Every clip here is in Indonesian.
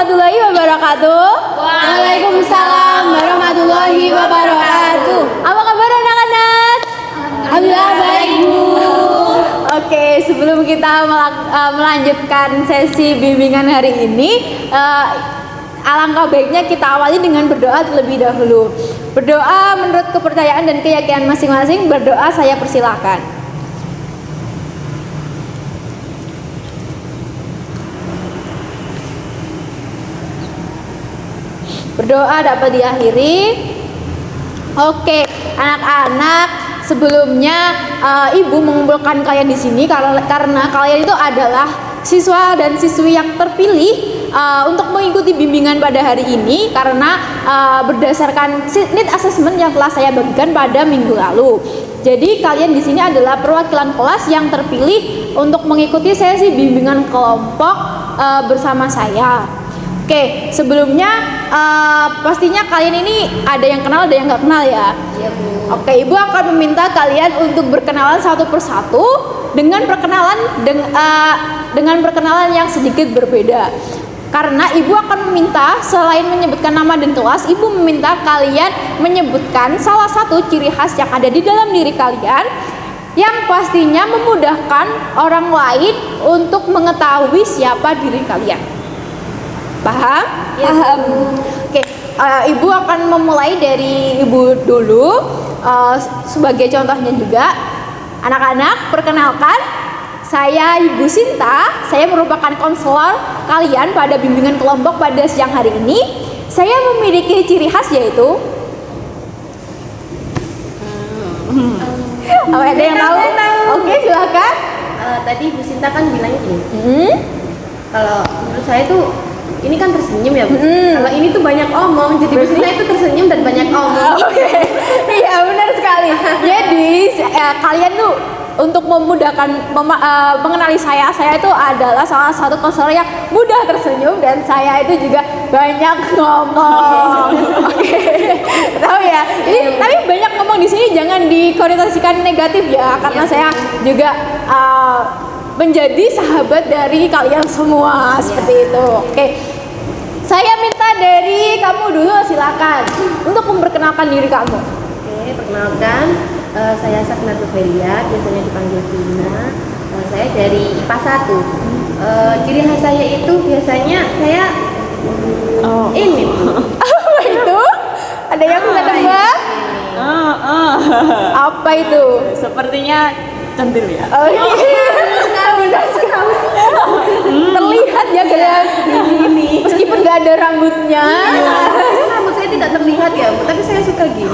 warahmatullahi wabarakatuh. Waalaikumsalam warahmatullahi wabarakatuh. Apa kabar anak-anak? Alhamdulillah baik, Bu. Oke, sebelum kita melanjutkan sesi bimbingan hari ini, alangkah baiknya kita awali dengan berdoa terlebih dahulu. Berdoa menurut kepercayaan dan keyakinan masing-masing. Berdoa saya persilakan. Berdoa dapat diakhiri. Oke, anak-anak, sebelumnya ibu mengumpulkan kalian di sini karena kalian itu adalah siswa dan siswi yang terpilih untuk mengikuti bimbingan pada hari ini karena berdasarkan need assessment yang telah saya bagikan pada minggu lalu. Jadi kalian di sini adalah perwakilan kelas yang terpilih untuk mengikuti sesi bimbingan kelompok bersama saya. Oke, sebelumnya pastinya kalian ini ada yang kenal, ada yang nggak kenal ya? Iya, Bu. Oke, Ibu akan meminta kalian untuk berkenalan satu persatu dengan perkenalan yang sedikit berbeda. Karena Ibu akan meminta selain menyebutkan nama dan kelas, Ibu meminta kalian menyebutkan salah satu ciri khas yang ada di dalam diri kalian yang pastinya memudahkan orang lain untuk mengetahui siapa diri kalian. Paham? Ya, paham. Oke, Ibu akan memulai dari Ibu dulu sebagai contohnya juga. Anak-anak, perkenalkan, saya Ibu Sinta. Saya merupakan konselor kalian pada bimbingan kelompok pada siang hari ini. Saya memiliki ciri khas yaitu ada yang tahu? Oke, silakan. Tadi Bu Sinta kan bilang gini. Kalau menurut saya tuh ini kan tersenyum ya, Bu. Kalau ini tuh banyak omong, jadi Bu Sinta itu tersenyum dan banyak omong. Oke. Iya, benar sekali. Jadi kalian tuh untuk memudahkan mengenali saya itu adalah salah satu konselor yang mudah tersenyum dan saya itu juga banyak ngomong. Oke. Tahu ya? Ini tapi banyak ngomong di sini jangan dikonotasikan negatif ya, karena saya juga menjadi sahabat dari kalian semua seperti itu. Oke. Saya minta dari kamu dulu, silakan untuk memperkenalkan diri kamu. Oke, perkenalkan, saya Sakna Tufelia, biasanya dipanggil Vina. Saya dari IPA 1. Ciri khas saya itu biasanya saya ini. Apa itu? Ada yang bisa tebak? Apa itu? Sepertinya centil ya. Oh iya. Benar sekali. Terlihat ya guys. Ini. Meskipun nggak ada rambutnya. Rambut saya tidak terlihat ya, Bu, tapi saya suka gini.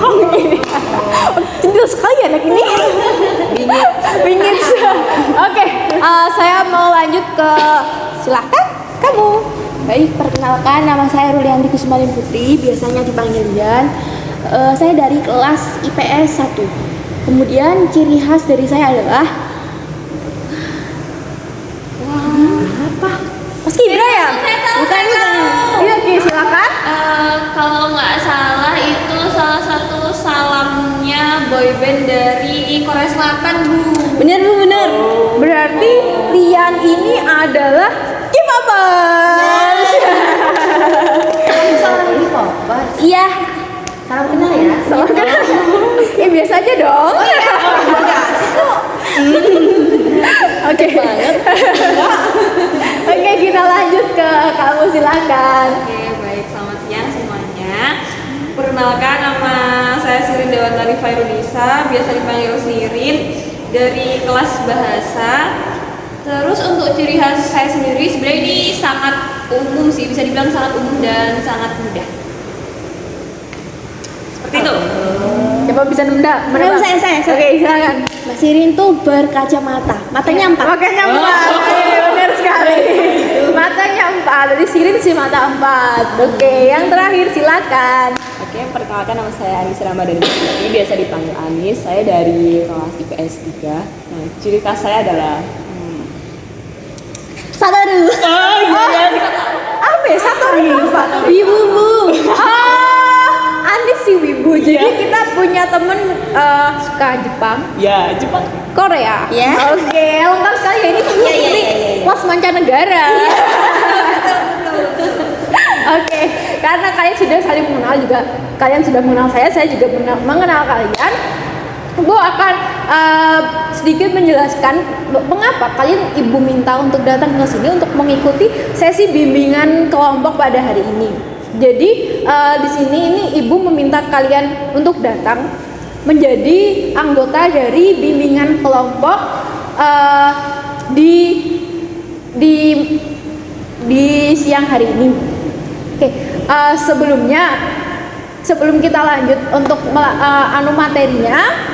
Centil sekali anak ini. Bingit. Oke, saya mau lanjut ke silakan kamu. Baik, perkenalkan nama saya Rulianti Kusmalin Putri, biasanya dipanggil Lian. Saya dari kelas IPS 1. Kemudian ciri khas dari saya adalah Mas Kibra ya? bukan. Iya, oke, silakan. Kalau nggak salah itu salah satu salamnya boyband dari Korea Selatan, Bu. Bener Bu, bener. Berarti Lian ini adalah K-popers. Salam di Popers. Iya. Salam kenal ya. Salam kenal. Ya biasa aja dong. Oke. Oke, kita lanjut ke kamu, silakan. Oke, baik. Selamat siang semuanya. Perkenalkan, nama saya Sirin Dewantari Fairunisa, biasa dipanggil Sirin, dari kelas bahasa. Terus untuk ciri khas saya sendiri sebenarnya ini sangat umum sih, bisa dibilang sangat umum dan sangat mudah. Seperti itu. Coba bisa menebak. Saya. Oke, silakan. Mbak Sirin tuh berkacamata, matanya 4. Makanya 4. Benar sekali. Matanya 4. Jadi Sirin sih mata 4. Oke, yang terakhir silakan. Oke, perkenalkan nama saya Anis Ramadhani. Ini biasa dipanggil Anis. Saya dari kelas IPS 3. Nah, ciri khas saya adalah Sadaru. Apa ya? Satu apa? Ibu Bu. Anis si Wibu. Jadi kita punya temen suka Jepang, ya Jepang. Korea. Ya. Oke, lengkap sekali ya ini. Ini kelas mancanegara. Oke, karena kalian sudah saling mengenal juga, kalian sudah mengenal saya juga mengenal kalian. Bu akan sedikit menjelaskan mengapa kalian ibu minta untuk datang ke sini untuk mengikuti sesi bimbingan kelompok pada hari ini. Jadi di sini ini ibu meminta kalian untuk datang menjadi anggota dari bimbingan kelompok di siang hari ini. Oke, sebelum kita lanjut untuk materinya,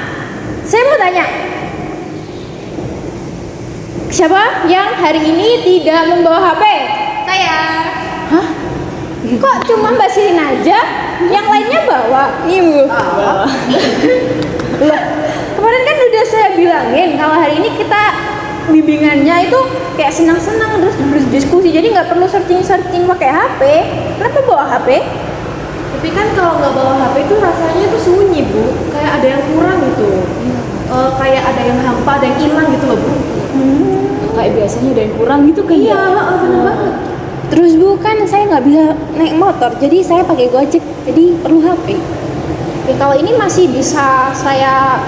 saya mau tanya, siapa yang hari ini tidak membawa HP? Saya. Hah? Kok cuma Mbak Sirin aja? Yang lainnya bawa? Ibu. Loh, kemarin kan udah saya bilangin kalau hari ini kita bimbingannya itu kayak senang-senang terus berdiskusi, jadi nggak perlu searching pakai HP. Kenapa bawa HP? Tapi kan kalau nggak bawa HP itu rasanya tuh sunyi, Bu. Kayak ada yang kurang gitu. Kayak ada yang hampa, ada yang hilang gitu loh, Bu. Kayak biasanya ada yang kurang gitu kan. Iya, benar banget. Terus Bu, kan saya nggak bisa naik motor, jadi saya pakai Gojek, jadi perlu HP. Ya, kalau ini masih bisa saya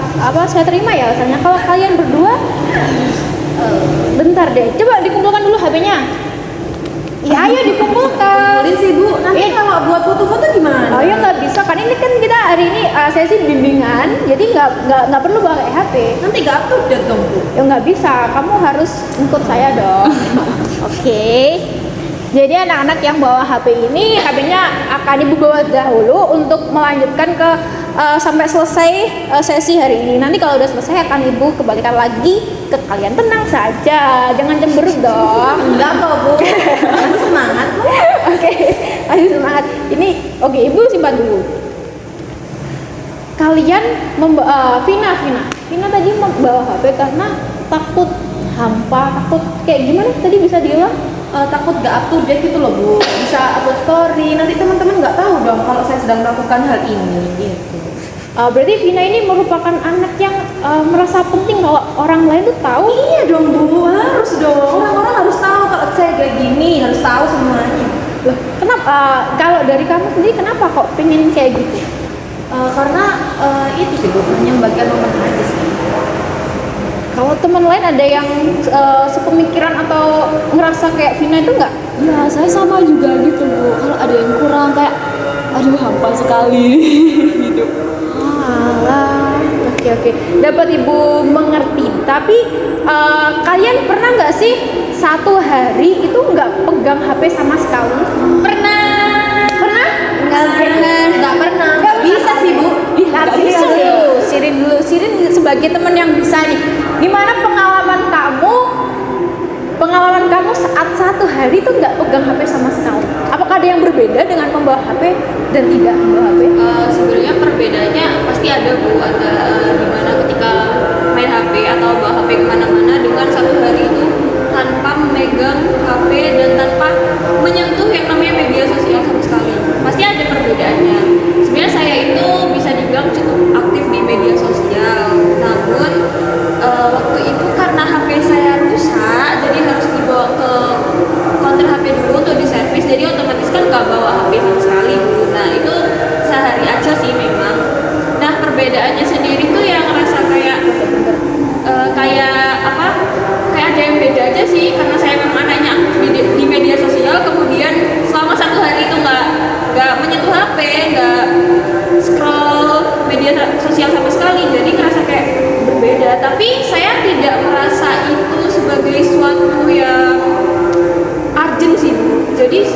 terima ya, misalnya kalau kalian berdua bentar deh, coba dikumpulkan dulu HP-nya. Ya ayo dikumpulkan. Kumpulin sih, Bu. Nanti kalau buat foto-foto gimana? Oh ya nggak bisa kan, ini kan kita hari ini sesi bimbingan, jadi nggak perlu pakai HP. Nanti nggak update dong, Bu. Ya nggak bisa, kamu harus ikut saya dong. Oke. Jadi anak-anak yang bawa HP ini, HP-nya akan ibu bawa dahulu untuk melanjutkan ke sampai selesai sesi hari ini. Nanti kalau udah selesai akan ibu kembalikan lagi ke kalian. Tenang saja, jangan cemberut dong. Enggak kok, Bu. Masih semangat. Oke, masih semangat. Ini oke, ibu simpan dulu. Kalian Vina tadi membawa HP karena takut hampa, takut kayak gimana? Tadi bisa diulang? Takut gak up to date gitu loh, Bu. Bisa upload story, nanti teman-teman nggak tahu dong kalau saya sedang melakukan hal ini gitu. Berarti Vina ini merupakan anak yang merasa penting kalau orang lain tuh tahu. Iya dong, Bu, harus dong. Orang-orang harus tahu kalau saya kayak gini, harus tahu semuanya. Loh, kenapa? Kalau dari kamu sendiri kenapa kok pengen kayak gitu? Karena itu sih, Bu, hanya bagian momen aja sih. Kalau teman lain ada yang sepemikiran atau ngerasa kayak Vina itu enggak? Ya, saya sama juga gitu, Bu. Kalau ada yang kurang kayak aduh hampa sekali hidup. Alah, oke. Dapat ibu mengerti. Tapi kalian pernah nggak sih satu hari itu nggak pegang HP sama sekali? Pernah? Nggak pernah. Nggak bisa sih, Bu. Sirin dulu. Sirin sebagai teman yang bisa nih. Gimana pengalaman kamu saat satu hari itu nggak pegang HP sama sekali? Apakah ada yang berbeda dengan membawa HP dan tidak membawa HP? Sebenarnya perbedaannya pasti ada, Bu. Ada dimana ketika main HP atau bawa HP kemana-mana dengan satu hari itu tanpa memegang HP dan tanpa menyentuh yang namanya media sosial sama sekali. Pasti ada perbedaannya. Sebenarnya saya itu bisa dibilang cukup aktif di media sosial. Namun waktu itu karena HP saya rusak, jadi harus dibawa ke counter HP dulu untuk diservis. Jadi otomatis kan nggak bawa HP sama sekali, Bu. Nah itu sehari aja sih memang. Nah perbedaannya sendiri tuh yang ngerasa kayak ada yang beda aja sih, karena saya memang anaknya aktif di media sosial, kemudian selama satu hari itu nggak menyentuh HP, nggak scroll media sosial sama sekali, jadi ngerasa kayak berbeda. Tapi saya tidak merasa itu sebagai suatu yang urgent sih, Bu. Jadi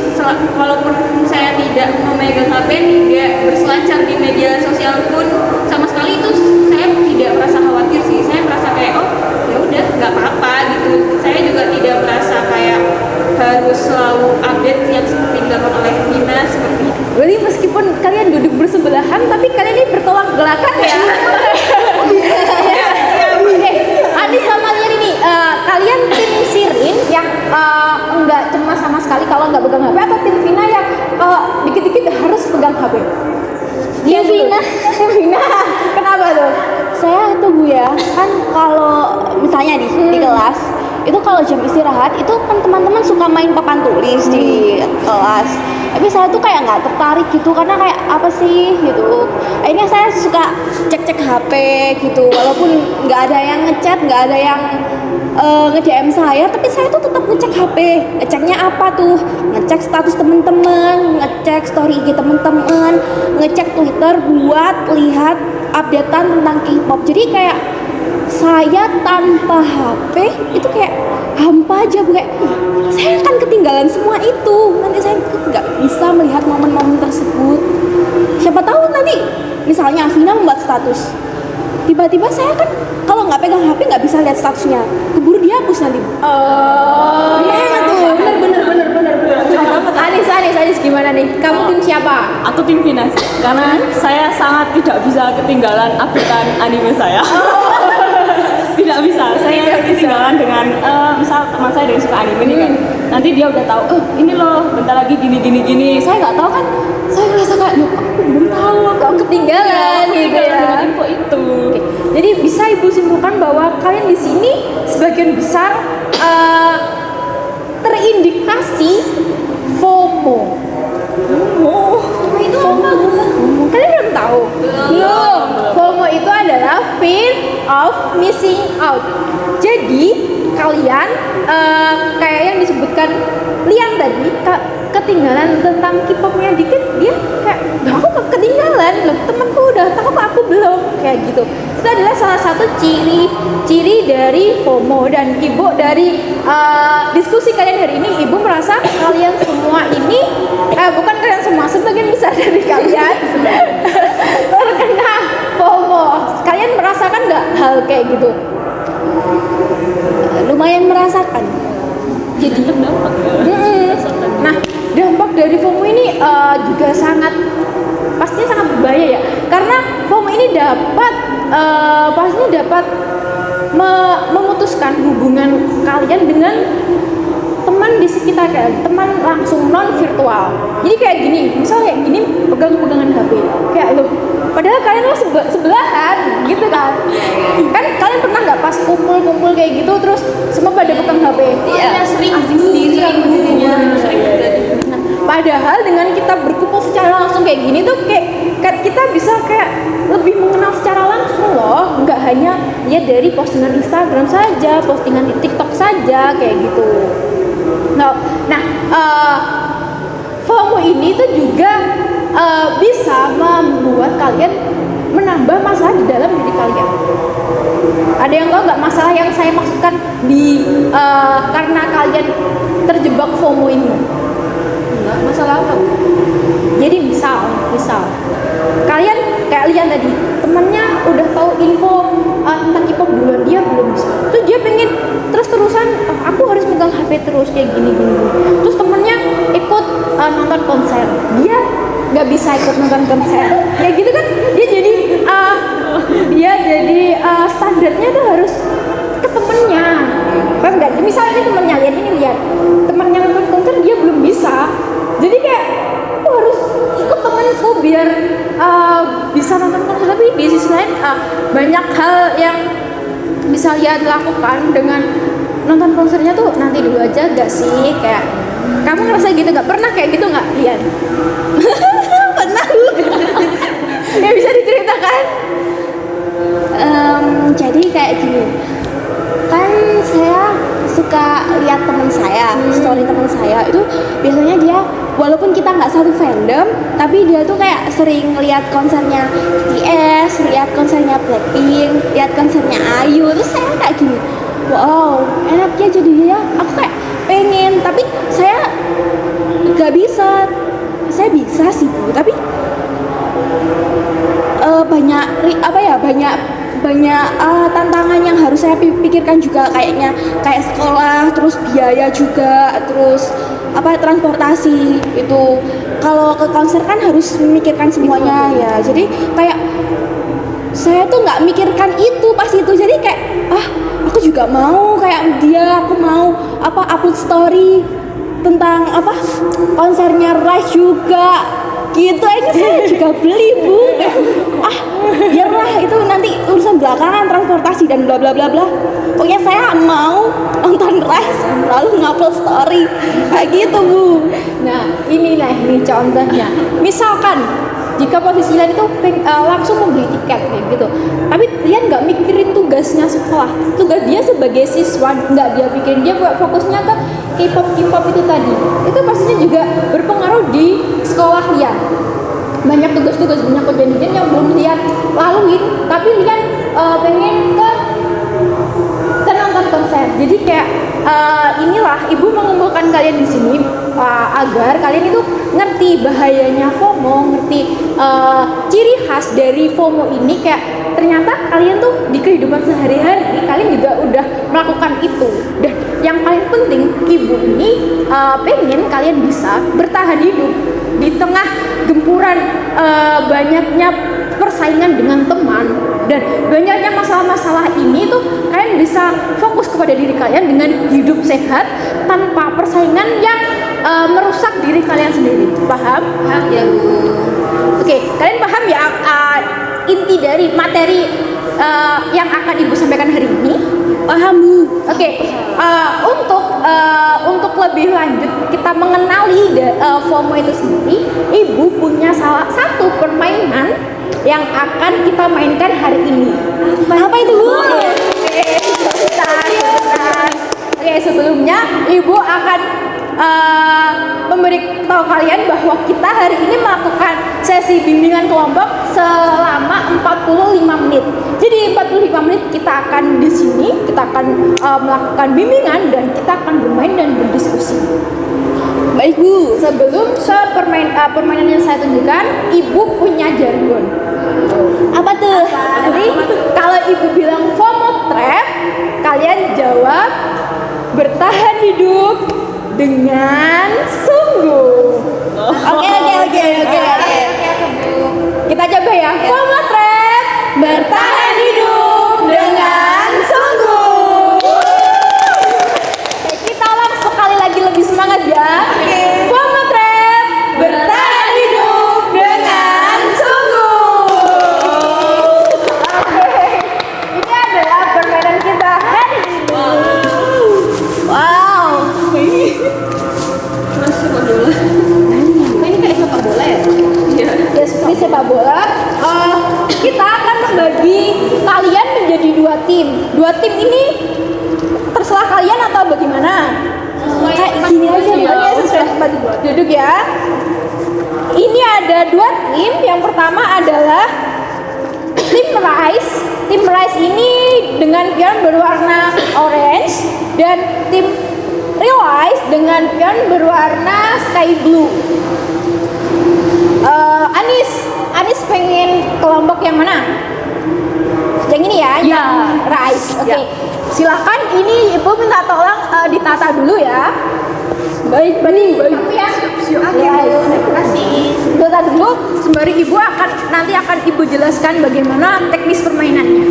walaupun saya tidak memegang HP, tidak berselancar di media sosial pun sama sekali, itu saya tidak merasa khawatir sih. Saya merasa kayak oh ya udah nggak apa-apa gitu. Saya juga tidak merasa kayak harus selalu update yang seperti dilakukan oleh Vina seperti itu. Berarti meskipun kalian duduk bersebelahan, tapi kalian ini bertolak belakang ya? Oke, Adi sama Lian ini, kalian tim Sirin yang enggak cemas sama sekali kalau nggak pegang HP, atau tim Vina yang dikit-dikit harus pegang HP? Dia Vina. Kenapa tuh? Saya tuh Bu ya, kan kalau misalnya di kelas itu kalau jam istirahat itu kan teman-teman suka main papan tulis di kelas. Tapi saya tuh kayak nggak tertarik gitu karena kayak apa sih gitu. Akhirnya saya suka cek-cek HP gitu, walaupun nggak ada yang ngechat, nggak ada yang nge-DM saya, tapi saya tuh tetap ngecek HP. Ngeceknya apa tuh? Ngecek status teman-teman, ngecek story IG teman-teman, ngecek Twitter buat lihat updatean tentang K-pop. Jadi kayak saya tanpa HP itu kayak hampa aja, Bu. Kayak saya akan ketinggalan semua itu. Nanti saya nggak bisa melihat momen-momen tersebut. Siapa tahu nanti misalnya Vina membuat status, tiba-tiba saya kan kalau nggak pegang HP nggak bisa lihat statusnya, keburu dihapus nanti. Gimana tuh? Bener. Anis gimana nih? Kamu tim siapa? Aku tim Vina sih, karena saya sangat tidak bisa ketinggalan updatean anime saya. Tidak bisa, saya ketinggalan dengan misal teman saya yang suka anime nih kan, nanti dia udah tahu, ini loh bentar lagi gini, saya nggak tahu kan, saya ngerasa kayak, aku belum tahu, Kok ketinggalan gitu ya? dengan info itu. Jadi bisa Ibu simpulkan bahwa kalian di sini sebagian besar terindikasi FOMO. Itu apa? Kalian belum tahu? Belum. FOMO itu adalah fear of missing out. Jadi kalian kayak yang disebutkan Lian tadi, ketinggalan tentang K-popnya dikit, dia kayak, aku ketinggalan loh, temanku udah tahu kok aku belum, kayak gitu. Itu adalah salah satu ciri dari FOMO. Dan Ibu dari diskusi kalian hari ini, Ibu merasa kalian semua ini bukan kalian semua, sebagian besar dari kalian terkena FOMO. Kalian merasakan nggak hal kayak gitu? Lumayan merasakan. Jadi terdampak ya. Nah, dampak dari FOMO ini juga pastinya sangat berbahaya ya. Karena FOMO ini pastinya dapat memutuskan hubungan kalian dengan teman di sekitar kalian, teman langsung non virtual. Jadi kayak gini, misalnya kayak gini pegangan HP, kayak loh, padahal kalian lo sebelahan gitu kan. Kan kalian pernah nggak pas kumpul kayak gitu terus semua pada pegang HP? Iya, sering asik sendiri gitu. Nah, padahal dengan kita berkumpul secara langsung kayak gini tuh kayak kita bisa kayak lebih mengenal secara langsung loh, nggak hanya lihat dari postingan Instagram saja, postingan di TikTok saja kayak gitu. Nah, FOMO ini tuh juga bisa membuat kalian menambah masalah di dalam diri kalian. Ada yang tahu nggak masalah yang saya maksudkan karena kalian terjebak FOMO ini? Enggak, masalah apa? Jadi misal kalian kayak Lian tadi, temannya udah tahu info tentang K-pop duluan, dia belum bisa. Terus dia pengen terus-terusan, aku harus megang HP terus kayak gini. Terus temennya ikut nonton konser, dia nggak bisa ikut nonton konser. Kayak gitu kan, dia jadi standarnya tuh harus ke temennya. Paham nggak? Misalnya temennya lihat temennya nonton konser, dia belum bisa. Jadi kayak aku harus ikut temenku biar bisa nonton konser. Tapi di sisi lain banyak hal yang bisa Lian lakukan dengan nonton konsernya tuh nanti dulu aja, gak sih? Kayak kamu ngerasa gitu nggak? Pernah kayak gitu nggak, Lian? Pernah. Ya bisa diceritakan? Jadi kayak gini, kan saya suka lihat teman saya, story teman saya itu biasanya dia walaupun kita nggak satu fandom, tapi dia tuh kayak sering lihat konsernya BTS, lihat konsernya Blackpink, lihat konsernya IU. Terus saya kayak gini, wow, enaknya jadi dia. Aku kayak pengen, tapi saya nggak bisa. Saya bisa sih Bu, tapi banyak tantangan yang harus saya pikirkan juga, kayak sekolah, terus biaya juga, terus transportasi itu. Kalau ke konser kan harus memikirkan semuanya ya. Jadi kayak saya tuh nggak mikirkan itu pas itu. Jadi kayak aku juga mau kayak dia, aku mau upload story tentang konsernya Rise juga gitu aja. Saya juga beli Bu, biarlah itu nanti urusan belakangan, transportasi dan bla bla bla bla. Pokoknya saya mau mau nonton Rise lalu ngupload story kayak gitu Bu. Nah, ini contohnya. Misalkan jika posisi kalian itu langsung membeli tiket kayak gitu, tapi kalian nggak mikirin tugasnya sekolah, tugas dia sebagai siswa nggak dia pikirin, dia fokusnya ke K-pop itu tadi, itu pastinya juga berpengaruh di sekolah kalian. Banyak tugas-tugas, banyak kejadian yang belum lihat laluin, tapi lihat pengen ke nonton konser. Jadi kayak inilah ibu mengumpulkan kalian di sini agar kalian itu ngerti bahayanya FOMO, ngerti ciri khas dari FOMO ini. Kayak ternyata kalian tuh di kehidupan sehari-hari kalian juga udah melakukan itu. Dan yang paling penting ibu ini pengen kalian bisa bertahan hidup di tengah gempuran banyaknya persaingan dengan teman dan banyaknya masalah-masalah ini tuh kalian bisa fokus kepada diri kalian dengan hidup sehat tanpa persaingan yang merusak diri kalian sendiri. Paham? Paham ya Bu. Oke, kalian paham ya inti dari materi yang akan ibu sampaikan hari ini? Paham Bu. Oke, untuk lebih lanjut kita mengenali FOMO itu sendiri, ibu punya salah satu permainan yang akan kita mainkan hari ini. Apa itu Bu? Oke, sebelumnya ibu akan memberitahu kalian bahwa kita hari ini melakukan sesi bimbingan kelompok selama 45 menit. Jadi 45 menit kita akan di sini, kita akan melakukan bimbingan dan kita akan bermain dan berdiskusi. Baik Bu. Sebelum permainan yang saya tunjukkan, ibu punya jargon. Apa tuh? Jadi kalau ibu bilang FOMO trap, kalian jawab bertahan hidup dengan sungguh. Oke. Kita coba ya. FOMO trap, bertahan hidup dengan sungguh. Oke, kita ulang sekali lagi lebih semangat ya. FOMO trap, bertahan hidup dengan sungguh. Oke, ini adalah permainan kita hari ini. Wow. Ini kayak sepak bola ya? Ya seperti sepak bola. Kita akan membagi kalian menjadi dua tim. Dua tim ini terserah kalian atau bagaimana? Kayak gini aja duduk ya. Ini ada dua tim. Yang pertama adalah tim Rise. Tim Rise ini dengan pion berwarna orange dan tim Realize dengan pion berwarna sky blue. Anis pengen kelompok yang mana? Yang ini ya, yang Rise. Oke. Silakan, ini ibu minta tolong ditata dulu ya. Baik. Ya. Terima kasih. Ditata dulu, sembari ibu nanti akan ibu jelaskan bagaimana teknis permainannya.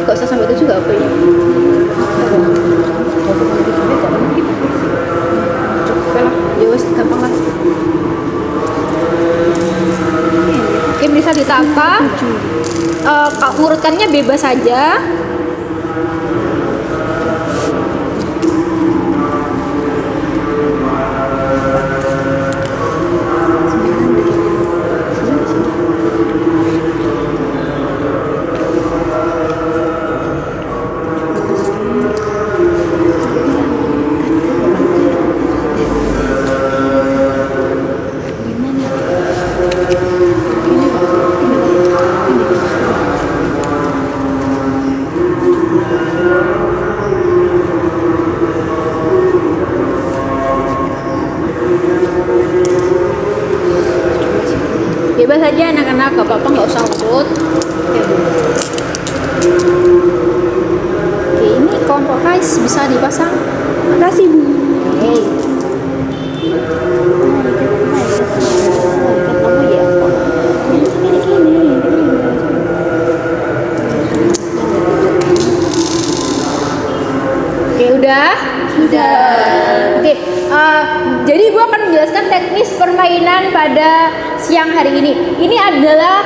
Gak usah sampai itu juga apa ya? Ya wes gampang lah. Oke, bisa ditata. Urutkannya bebas saja. Bebas saja anak-anak, gak apa-apa, nggak usah urut. Oke, ini kelompok Rise bisa dipasang. Makasih Bu. Oke. Kamu ya. Oke, udah. Oke, jadi ibu akan menjelaskan teknis permainan pada siang hari ini. Ini adalah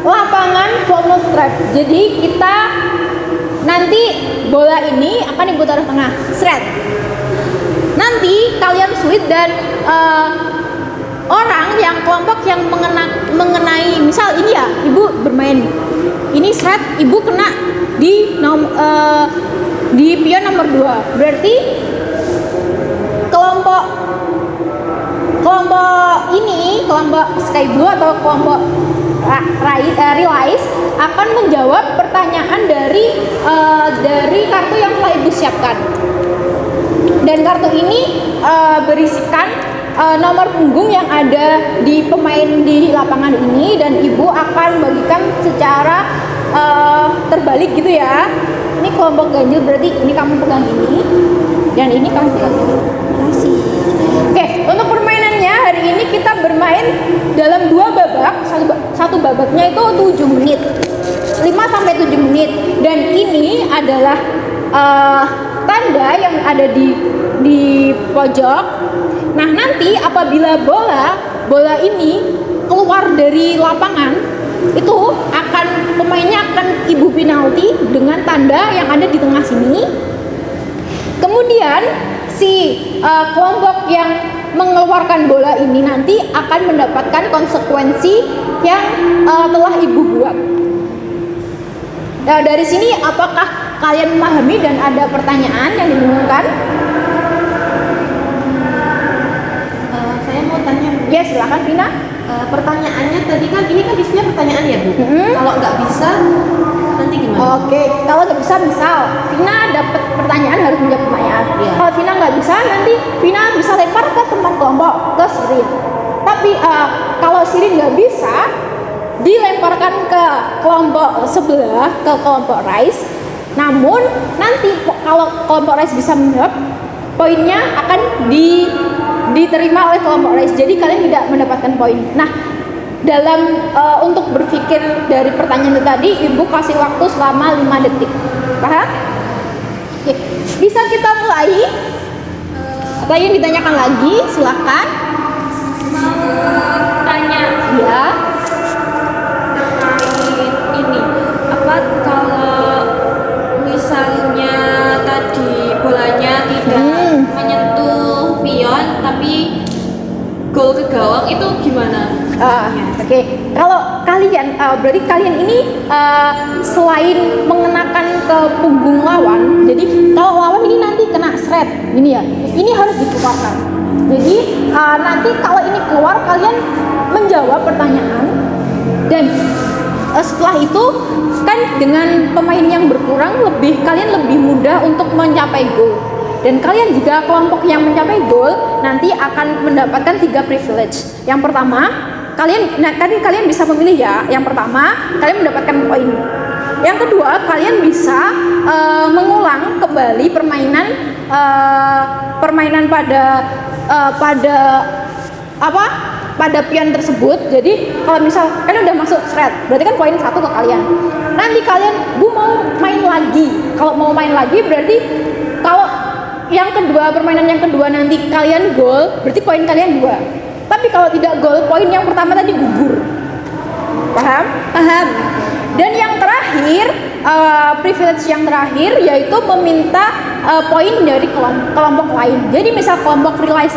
lapangan football trap. Jadi kita nanti bola ini akan diputar tengah, seret. Nanti kalian sweet dan orang yang kelompok yang mengenai, misal ini ya, ibu bermain, ini seret, ibu kena di pion nomor 2. Berarti kelompok ini, kelompok Sky Blue atau kelompok Realize akan menjawab pertanyaan dari kartu yang telah ibu siapkan. Dan kartu ini berisikan nomor punggung yang ada di pemain di lapangan ini, dan ibu akan bagikan secara terbalik gitu ya. Ini kelompok ganjil, berarti ini kamu pegang ini dan ini kamu pegang ini. Makasih. Oke, untuk permainannya hari ini kita bermain dalam 2 babak. Satu babaknya itu 7 menit, 5 sampai 7 menit, dan ini adalah tanda yang ada di pojok. Nah, nanti apabila bola ini keluar dari lapangan, itu pemainnya akan ibu penalti dengan tanda yang ada di tengah sini. Kemudian si kelompok yang mengeluarkan bola ini nanti akan mendapatkan konsekuensi yang telah ibu buat. Nah, dari sini apakah kalian memahami dan ada pertanyaan yang dibingungkan? Saya mau tanya, Bu. Ya, silakan Vina. Pertanyaannya tadi kan ini kan isinya pertanyaan ya, Bu. Kalau nggak bisa nanti gimana? Oke, kalau nggak bisa, misal Vina dapat pertanyaan harus menjawab pertanyaan. Iya. Kalau Vina nggak bisa, nanti Vina bisa lempar ke teman kelompok, ke Sirin. Tapi kalau Sirin nggak bisa, dilemparkan ke kelompok sebelah, ke kelompok Rise. Namun nanti kalau kelompok Rise bisa menjawab, poinnya akan diterima oleh kelompok Rise. Jadi kalian tidak mendapatkan poin. Nah, dalam untuk berpikir dari pertanyaan itu tadi, ibu kasih waktu selama 5 detik. Paham? Oke. Bisa kita mulai? Atau yang ditanyakan lagi? Silakan. Mau tanya Ya. terkait ini, apa kalau misalnya tadi bolanya tidak menyentuh pion tapi gol ke gawang, itu gimana? Oke. Kalau kalian berarti kalian ini selain mengenakan ke punggung lawan, jadi kalau lawan ini nanti kena seret, ini ya, ini harus dikeluarkan. Jadi nanti kalau ini keluar, kalian menjawab pertanyaan, dan setelah itu kan dengan pemain yang berkurang kalian lebih mudah untuk mencapai gol. Dan kalian jika kelompok yang mencapai gol nanti akan mendapatkan 3 privilege. Yang pertama, kalian bisa memilih ya. Yang pertama, kalian mendapatkan poin. Yang kedua, kalian bisa mengulang kembali permainan pada pion tersebut. Jadi kalau misal kalian udah masuk seret, berarti kan poin 1 ke kalian. Nanti kalian mau main lagi. Kalau mau main lagi berarti kalau yang kedua, permainan yang kedua nanti kalian gol, berarti poin kalian 2. Tapi kalau tidak gol, poin yang pertama tadi gugur. Paham? Paham. Dan yang terakhir, privilege yang terakhir yaitu meminta poin dari kelompok lain. Jadi misal kelompok Realize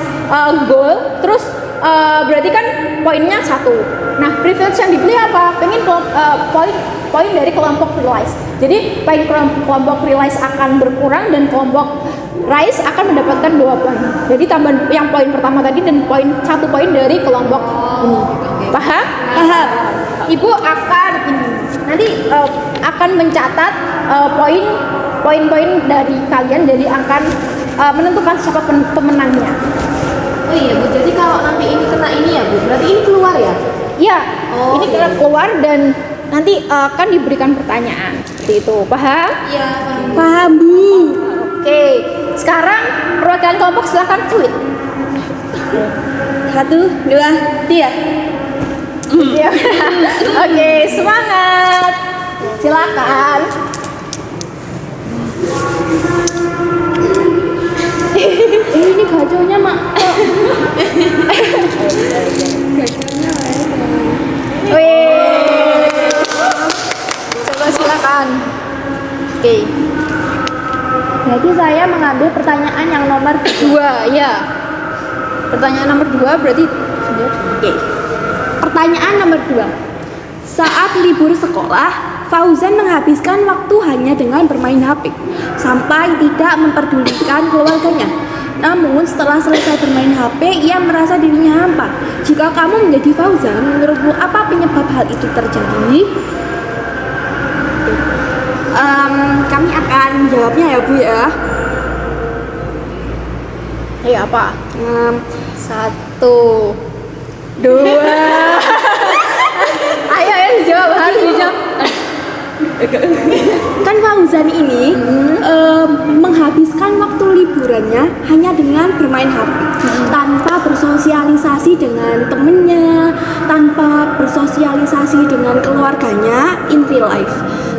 gol, terus berarti kan poinnya 1. Nah, privilege yang dipilih apa? Pengen poin dari kelompok Realize. Jadi poin kelompok Realize akan berkurang dan kelompok Rise akan mendapatkan 2 poin. Jadi tambah yang poin pertama tadi dan 1 poin dari kelompok ini. Paham? Paham. Ibu akan nanti akan mencatat poin-poin dari kalian, jadi akan menentukan siapa pemenangnya. Oh iya, Bu. Jadi kalau nanti ini kena ini ya, Bu. Berarti ini keluar ya? Ya, Oh, ini iya. keluar dan nanti akan diberikan pertanyaan. Seperti itu. Paham? Iya, paham. Paham, Bu. Oke. Sekarang perwakilan kelompok silakan tweet. 1, 2, 3. Ya. Oke, semangat. Silakan. Ini gaconya mak. Wih. Coba silakan. Oke. Berarti saya mengambil pertanyaan yang nomor 2, ya. Pertanyaan nomor 2 berarti Oke. Pertanyaan nomor 2. Saat libur sekolah, Fauzan menghabiskan waktu hanya dengan bermain HP sampai tidak memperdulikan keluarganya. Namun setelah selesai bermain HP, ia merasa dirinya hampa. Jika kamu menjadi Fauzan, menurutmu apa penyebab hal itu terjadi? Kami akan jawabnya ya Bu ya. apa? 1 2 Ayo dijawab, harus dijawab. Kan Fauzan ini menghabiskan waktu liburannya hanya dengan bermain HP, tanpa bersosialisasi dengan temennya, tanpa bersosialisasi dengan keluarganya in real life.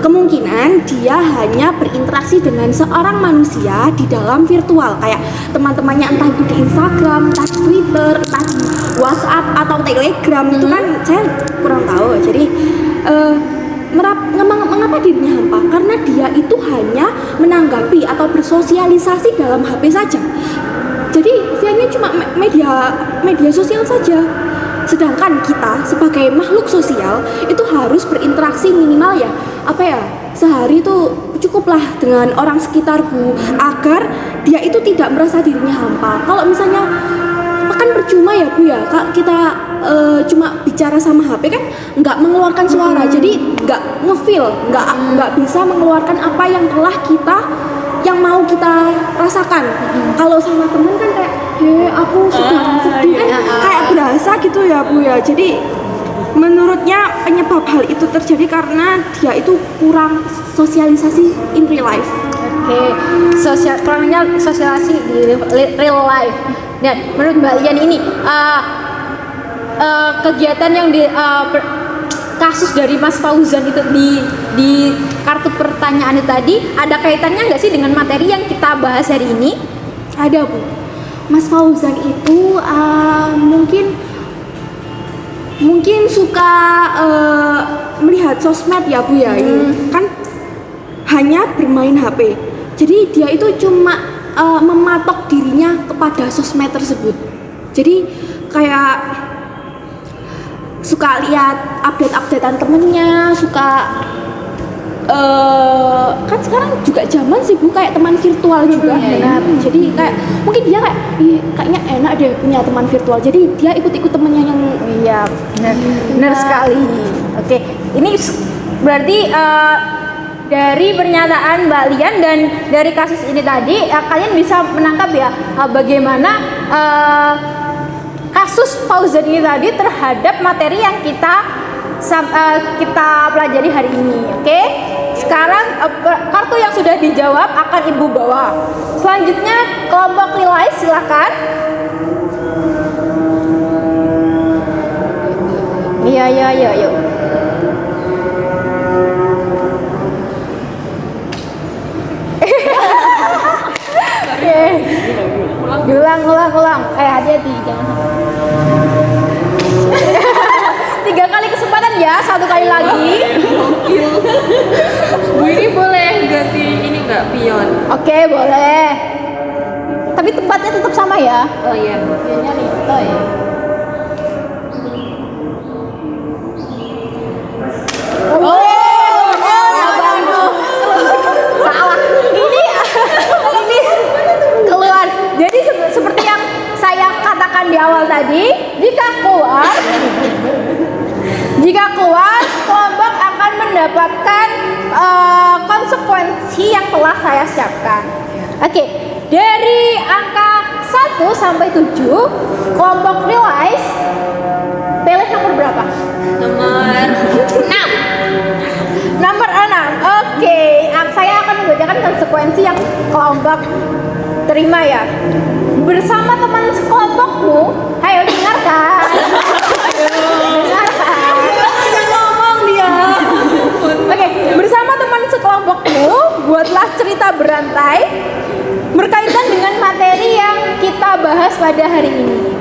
Kemungkinan dia hanya berinteraksi dengan seorang manusia di dalam virtual, kayak teman-temannya entah itu di Instagram, entah di Twitter, entah di WhatsApp atau Telegram. Itu kan saya kurang tahu. Jadi mengapa dirinya hampa? Karena dia itu hanya menanggapi atau bersosialisasi dalam HP saja. Jadi via-nya cuma media sosial saja. Sedangkan kita sebagai makhluk sosial itu harus berinteraksi minimal sehari itu cukuplah dengan orang sekitarku agar dia itu tidak merasa dirinya hampa. Kalau misalnya kan percuma ya Bu ya, kita cuma bicara sama HP kan nggak mengeluarkan suara, jadi nggak ngefeel, nggak bisa mengeluarkan apa yang mau kita rasakan. Kalau sama temen kan kayak aku sedih kan kayak berasa gitu ya Bu ya. Jadi menurutnya penyebab hal itu terjadi karena dia itu kurang sosialisasi in real life. Oke, kurangnya sosialisasi di real life. Nah, menurut Mbak Lian ini kegiatan yang kasus dari Mas Fauzan itu di kartu pertanyaan itu tadi ada kaitannya nggak sih dengan materi yang kita bahas hari ini? Ada Bu. Mas Fauzan itu mungkin suka melihat sosmed ya Bu ya. Ini kan hanya bermain HP. Jadi dia itu cuma mematok dirinya kepada sosmed tersebut. Jadi kayak suka lihat update-updatean temennya, suka kan sekarang juga zaman sih Bu, kayak teman virtual juga. Benar. Jadi kayak mungkin dia kayaknya enak deh punya teman virtual. Jadi dia ikut-ikut temennya yang benar sekali. Oke, ini berarti dari pernyataan Mbak Lian dan dari kasus ini tadi kalian bisa menangkap ya bagaimana kasus Fauzan ini tadi terhadap materi yang kita pelajari hari ini. Oke? Sekarang kartu yang sudah dijawab akan Ibu bawa. Selanjutnya kelompok nilai silakan. Iya, yuk. Oke. Ulang. Hati-hati jangan sampai. 3 kali kesempatan ya, 1 kali lagi. Bu, ini boleh ganti ini nggak, pion? Oke, boleh. Tapi tempatnya tetap sama ya. Oh iya. Pionnya Lito ya. Salah. Ini keluar. Jadi seperti yang saya katakan di awal tadi, jika keluar kelompok akan mendapatkan konsekuensi yang telah saya siapkan. Oke, dari angka 1 sampai 7 kelompok realize pilih nomor berapa? Nomor 6. Nomor 6. Oke, saya akan membacakan konsekuensi yang kelompok terima ya. Bersama teman sekelompokmu, ayo dengarkan. Oke, bersama teman sekelompokmu, buatlah cerita berantai berkaitan dengan materi yang bahas pada hari ini?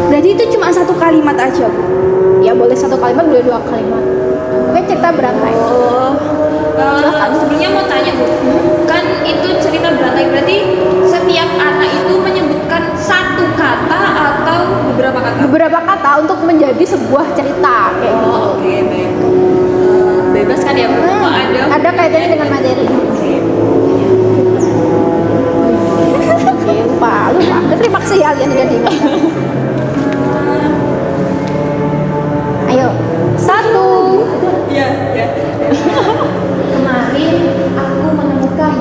Berarti itu cuma satu kalimat aja, Bu. Ya boleh satu kalimat, boleh dua kalimat. Oke, cerita berantai. Sebelumnya mau tanya Bu, kan itu cerita berantai berarti setiap anak itu menyebutkan satu kata atau beberapa kata? Beberapa kata untuk menjadi sebuah cerita kayak gitu. Oke, baik. Bebas kan ya Bu? Kok Ada kaitannya dengan materi. Oke, lupa. Terima kasih ya kalian udah diingatkan. Ayo, satu. Iya, iya. Kemarin aku menemukan.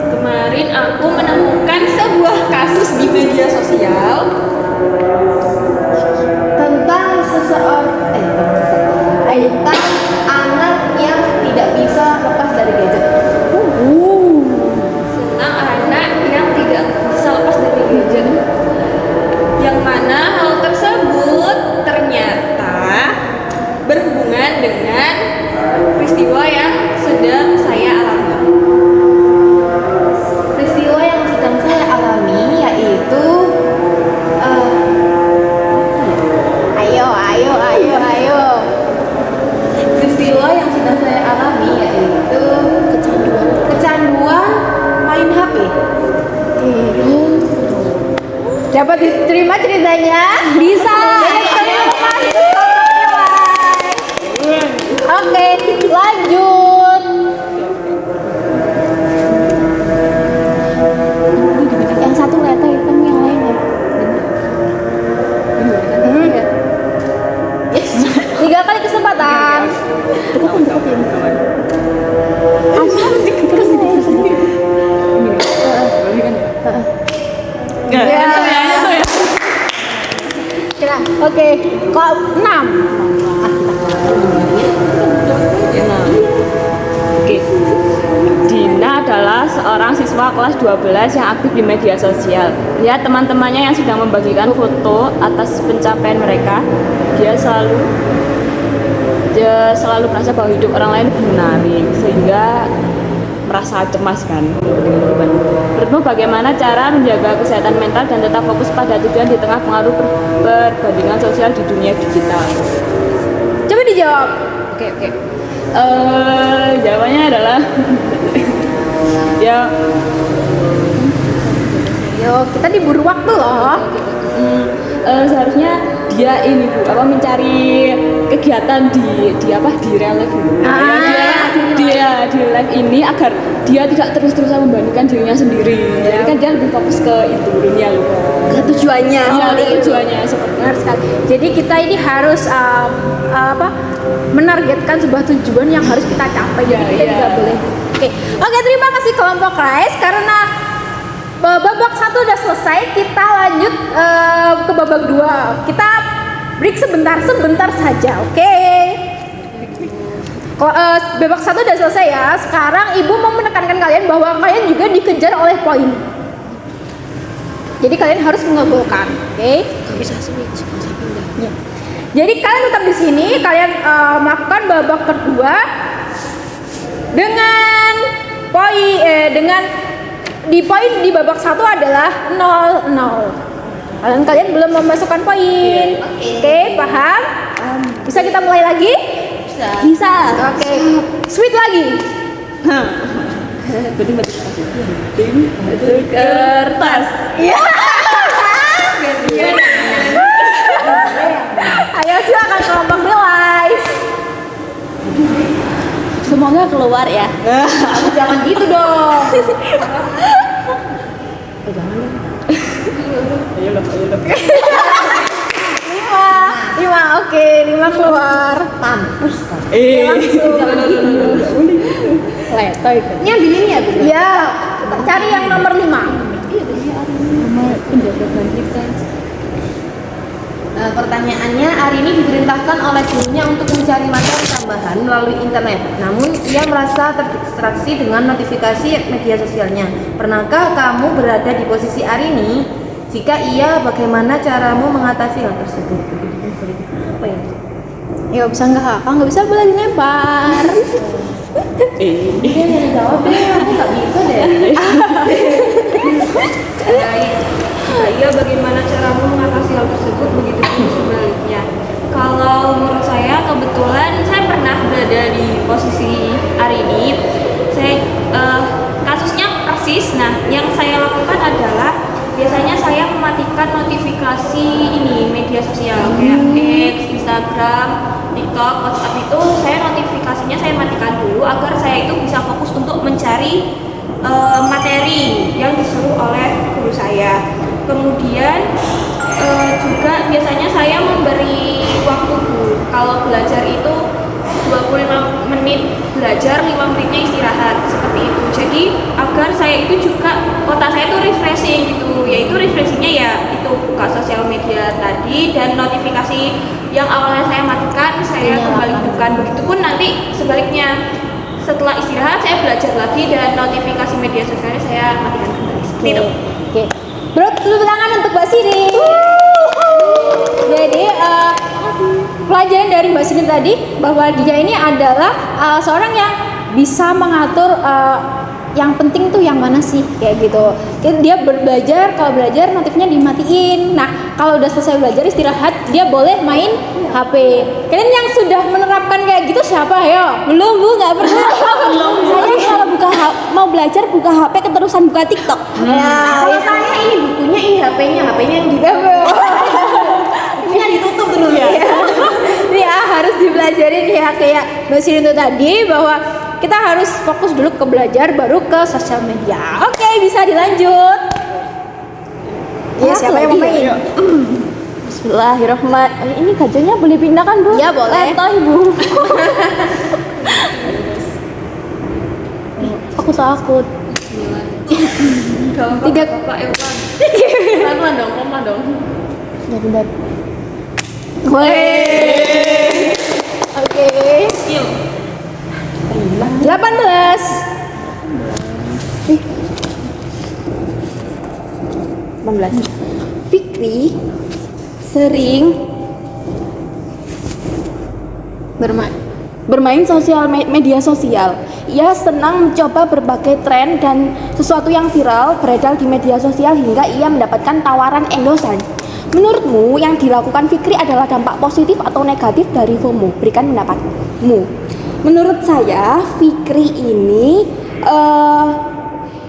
Kemarin aku menemukan sebuah kasus di media sosial. Tentang tentang anak yang tidak bisa lepas dari gadget. Tentang anak yang tidak bisa lepas dari gadget. Yang mana hal tersebut ternyata berhubungan dengan peristiwa yang sedang saya alami. Peristiwa yang sedang saya alami yaitu ayo. Peristiwa yang sedang saya alami yaitu kecanduan main HP. Dapat diterima ceritanya? Bisa. Oke, lanjut. Yang satu letter hitam, yang lain ya. Yes. 3 kali kesempatan. Ya. Kira. Oke, kok 6. Oke. Dina adalah seorang siswa kelas 12 yang aktif di media sosial. Lihat teman-temannya yang sedang membagikan foto atas pencapaian mereka. Dia selalu merasa bahwa hidup orang lain lebih menarik, sehingga merasa cemas kan dengan beban. Menurutmu bagaimana cara menjaga kesehatan mental dan tetap fokus pada tujuan di tengah pengaruh perbandingan sosial di dunia digital? Coba dijawab. Oke. Jawabannya adalah ya. Yo, kita diburu waktu loh. Seharusnya dia ini Bu, mencari kegiatan di real life gitu. Dia di live ini agar dia tidak terus-terusan membandingkan dirinya sendiri. Jadi kan dia lebih fokus ke itu dunia luar. Ke tujuannya. Tujuannya seperti Benar sekali. Jadi kita ini harus menargetkan sebuah tujuan yang harus kita capai. Jadi kita juga boleh. Oke, terima kasih kelompok Rais karena babak 1 udah selesai. Kita lanjut ke babak 2. Kita break sebentar saja. Oke. Babak 1 udah selesai ya. Sekarang Ibu mau menekankan kalian bahwa kalian juga dikejar oleh poin. Jadi kalian harus menggolkan, oke? Bisa switch, bisa pindah. Ya. Jadi kalian tetap di sini, kalian melakukan babak kedua dengan poin di babak 1 adalah 0-0. Kalian belum memasukkan poin. Oke, paham? Bisa kita mulai lagi? Bisa. Oke. Sweet lagi. kertas. Iya. Ayo silakan kelompok Realize. Semoga keluar ya. Jangan gitu dong. Ayo loh. 5, oke, 5 keluar. Mampus kan. Langsung. Letoy kan. Ini ambil ini ya, Bu? Ya, cari yang nomor 5. Pertanyaannya, Arini diperintahkan oleh gurunya untuk mencari materi tambahan melalui internet. Namun, ia merasa terdistraksi dengan notifikasi media sosialnya. Pernahkah kamu berada di posisi Arini? Jika iya, bagaimana caramu mengatasi hal tersebut? Apa ya? Ya bisa nggak bisa boleh dilempar. Dia yang jawab deh, aku nggak bisa deh. Iya, bagaimana caramu mengatasi hal tersebut, begitu pun sebaliknya. Kalau menurut saya, kebetulan saya pernah berada di posisi Arini. Saya kasusnya persis. Nah, yang saya lakukan adalah biasanya saya mematikan notifikasi ini media sosial kayak X, Instagram, TikTok, WhatsApp itu saya notifikasinya saya matikan dulu agar saya itu bisa fokus untuk mencari materi yang disuruh oleh guru saya. Kemudian juga biasanya saya memberi waktu kalau belajar itu 25 menit belajar, 5 menitnya istirahat, seperti itu. Jadi agar saya itu juga otak saya itu refreshing gitu, yaitu refreshingnya ya itu buka sosial media tadi dan notifikasi yang awalnya saya matikan saya kembali hidupkan. Begitupun nanti sebaliknya, setelah istirahat saya belajar lagi dan notifikasi media sosialnya saya matikan kembali. Seperti itu. Oke. Bro, tepuk tangan untuk Mbak Siri. Jadi pelajaran dari Mbak Siri tadi bahwa dia ini adalah seorang yang bisa mengatur yang penting tuh yang mana sih kayak gitu. Dia belajar, kalau belajar notifnya dimatiin. Nah, kalau udah selesai belajar istirahat dia boleh main HP. Kalian yang sudah menerapkan kayak gitu siapa ya? Belum Bu, nggak pernah. Saya kalau mau belajar buka HP keterusan buka TikTok. Kalau saya ini bukunya ini HP-nya yang di bukunya ditutup dulu ya. Ya harus dipelajarin ya kayak Mbak Siri itu tadi bahwa kita harus fokus dulu ke belajar baru ke sosial media. Oke, bisa dilanjut. Ya, siapa yang mau main? Bismillahirrahmanirrahim. Ini gajahnya boleh pindah kan Bu? Iya, boleh. Atau Ibu? Aku takut. Tiga. Bapak Ewan. Pelan-pelan dong. Ya benar. Oke. Skill. 18. Fikri sering bermain media sosial. Ia senang mencoba berbagai tren dan sesuatu yang viral beredar di media sosial hingga ia mendapatkan tawaran endorsan. Menurutmu yang dilakukan Fikri adalah dampak positif atau negatif dari FOMO? Berikan pendapatmu. Menurut saya Fikri ini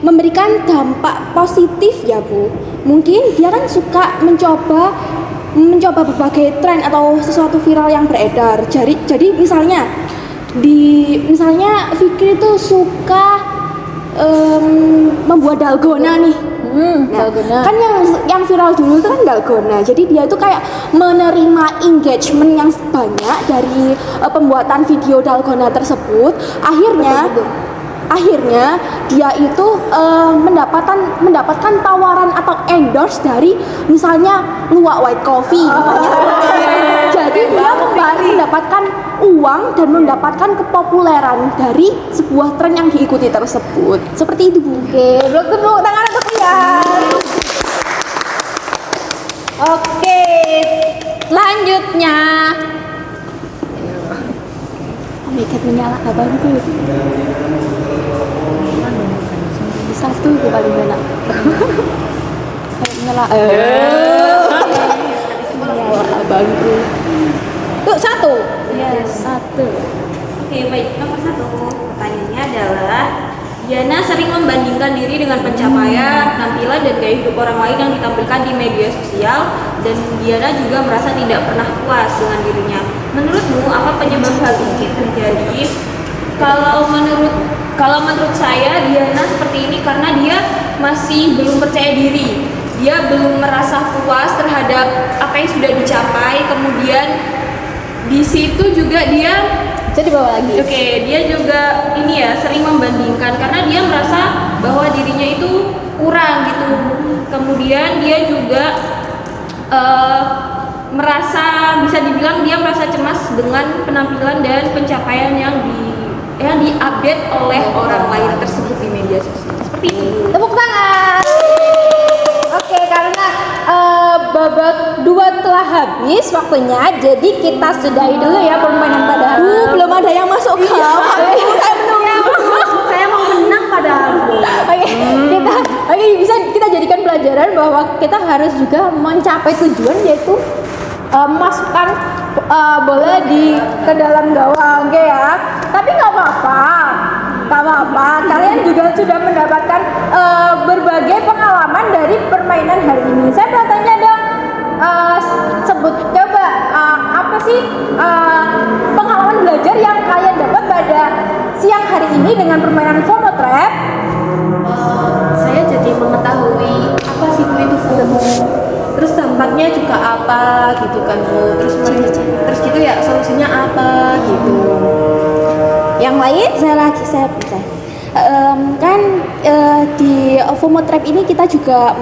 memberikan dampak positif ya Bu. Mungkin dia kan suka mencoba berbagai tren atau sesuatu viral yang beredar. Jadi misalnya Fikri itu suka membuat dalgona nih. Dalgona. Kan yang viral dulu itu kan dalgona. Jadi dia itu kayak menerima engagement yang banyak dari pembuatan video dalgona tersebut. Akhirnya dia itu mendapatkan tawaran atau endorse dari misalnya Luwak White Coffee misalnya seperti itu. Jadi dia kembali mendapatkan uang dan mendapatkan kepopuleran dari sebuah tren yang diikuti tersebut. Seperti itu Bu. Oke, tepuk tangan untuk Rian. Oke, selanjutnya Miket menyala abangku. Satu itu paling enak. Kayak menyala. Menyala abangku. tuh satu. Yes. Satu. Oke, baik. Nomor 1 pertanyaannya adalah Diana sering membandingkan diri dengan pencapaian, tampilan, dan gaya hidup orang lain yang ditampilkan di media sosial, dan Diana juga merasa tidak pernah puas dengan dirinya. Menurutmu apa penyebab hal ini terjadi? Kalau menurut saya Diana seperti ini karena dia masih belum percaya diri. Dia belum merasa puas terhadap apa yang sudah dicapai. Kemudian di situ juga dia Jadi bawa lagi. Oke, dia juga ini ya sering membandingkan karena dia merasa bahwa dirinya itu kurang gitu. Kemudian dia juga bisa dibilang dia merasa cemas dengan penampilan dan pencapaian yang diupdate oleh orang lain tersebut di media sosial. Seperti itu. Tepuk tangan. Oke, karena babak 2 telah habis waktunya, jadi kita sudahi dulu ya permainan pada hari. Belum ada yang masuk kau. Aku kayak menunggu pembelajaran bahwa kita harus juga mencapai tujuan, yaitu memasukkan bola ke dalam gawang, oke ya. Tapi nggak apa-apa. Kalian juga sudah mendapatkan berbagai pengalaman dari permainan hari ini. Saya mau tanya dong, sebut coba apa sih pengalaman belajar yang kalian dapat pada siang hari ini dengan permainan FOMO Trap? Saya jadi mengetahui apa sih Bu itu FOMO, terus dampaknya juga apa gitu kan Bu, terus gitu ya solusinya apa gitu. Yang lain saya bisa. Di FOMO Trap ini kita juga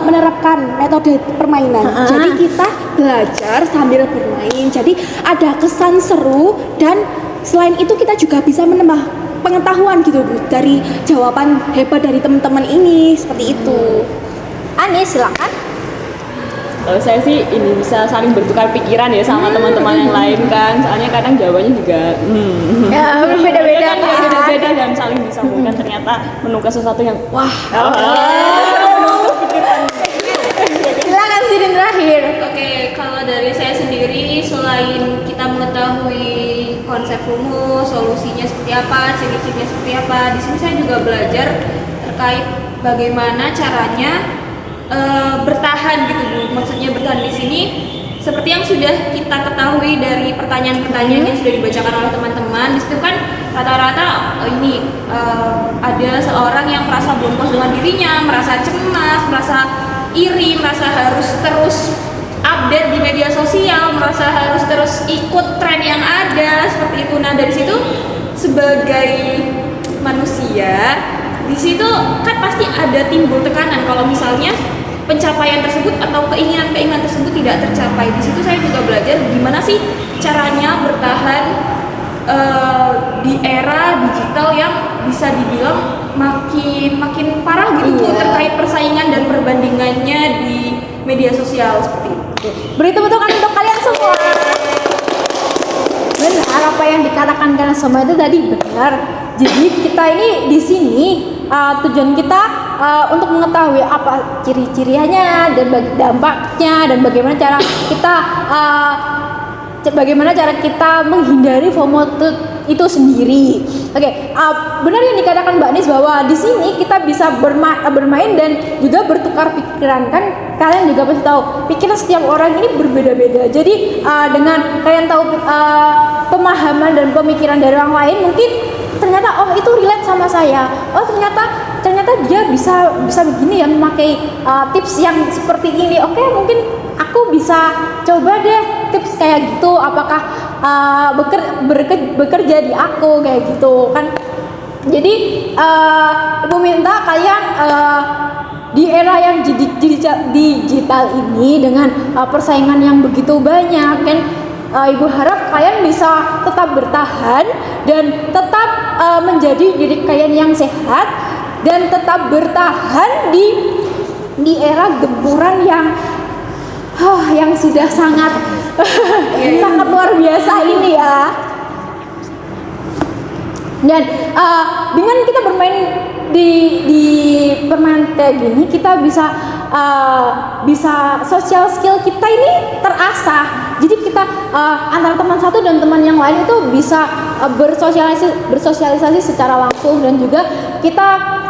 menerapkan metode permainan. Jadi kita belajar sambil bermain. Jadi ada kesan seru, dan selain itu kita juga bisa menambah pengetahuan gitu Bu dari jawaban hebat dari teman-teman ini, seperti itu. Anis, silakan. Kalau saya sih ini bisa saling bertukar pikiran ya sama teman-teman yang lain kan, soalnya kadang jawabannya juga Ya, berbeda-beda kan, kan. beda-beda dan saling disambungkan, ternyata menemukan sesuatu yang wah. Silakan Sirin terakhir. Oke, kalau dari saya sendiri, selain kita mengetahui konsep FOMO, solusinya seperti apa, ciri-cirinya seperti apa, di sini saya juga belajar terkait bagaimana caranya bertahan gitu Bu. Maksudnya bertahan di sini seperti yang sudah kita ketahui dari pertanyaan-pertanyaan yang sudah dibacakan oleh teman-teman. Di situ kan rata-rata ada seorang yang merasa belum puas dengan dirinya, merasa cemas, merasa iri, merasa harus terus update di media sosial, merasa harus terus ikut tren yang ada seperti itu. Nah, dari situ sebagai manusia di situ kan pasti ada timbul tekanan kalau misalnya pencapaian tersebut atau keinginan-keinginan tersebut tidak tercapai. Di situ saya juga belajar gimana sih caranya bertahan di era digital yang bisa dibilang makin parah gitu Bu, terkait persaingan dan perbandingannya di media sosial seperti itu. Beri tepuk tangan untuk kalian semua. Benar apa yang dikatakan kalian semua itu tadi benar. Jadi kita ini di sini tujuan kita untuk mengetahui apa ciri-cirinya dan dampaknya dan bagaimana cara kita menghindari FOMO itu sendiri. Oke, benar yang dikatakan Mbak Nis bahwa di sini kita bisa bermain dan juga bertukar pikiran. Kan kalian juga pasti tahu pikiran setiap orang ini berbeda-beda. Jadi dengan kalian tahu pemahaman dan pemikiran dari orang lain, mungkin ternyata itu relate sama saya. Ternyata dia bisa begini ya, memakai tips yang seperti ini. Oke, mungkin aku bisa coba deh tips kayak gitu. Apakah bekerja di aku kayak gitu kan? Jadi Ibu minta kalian di era yang digital ini dengan persaingan yang begitu banyak kan, Ibu harap kalian bisa tetap bertahan dan tetap menjadi diri kalian yang sehat dan tetap bertahan di era gempuran yang sudah sangat sangat luar biasa ini ya. Dan dengan kita bermain di permainan kayak gini, kita bisa social skill kita ini terasah. Jadi kita antara teman satu dan teman yang lain itu bisa bersosialisasi secara langsung, dan juga kita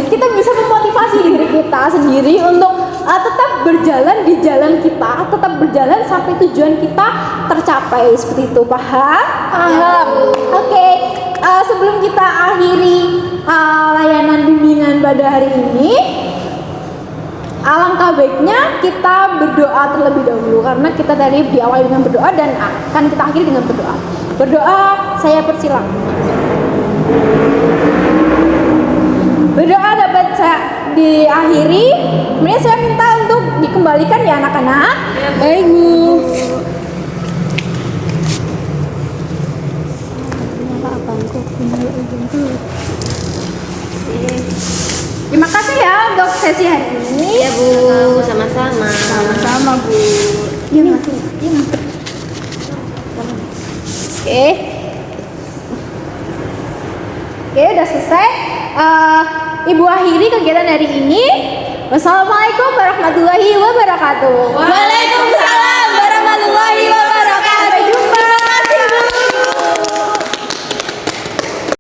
kita bisa memotivasi diri kita sendiri untuk tetap berjalan di jalan kita, tetap berjalan sampai tujuan kita tercapai, seperti itu. Paham? Oke. Sebelum kita akhiri layanan bimbingan pada hari ini, alangkah baiknya kita berdoa terlebih dahulu, karena kita tadi diawali dengan berdoa dan akan kita akhiri dengan berdoa. Berdoa, saya persilakan. Berdoa dapat saya diakhiri. Kemudian saya minta untuk dikembalikan ya anak-anak. Baik Bu. Terima kasih ya untuk sesi hari ini. Ya Bu, sama-sama. Sama-sama Bu. Ini. Oke, udah selesai. Ibu akhiri kegiatan hari ini. Wassalamualaikum warahmatullahi wabarakatuh.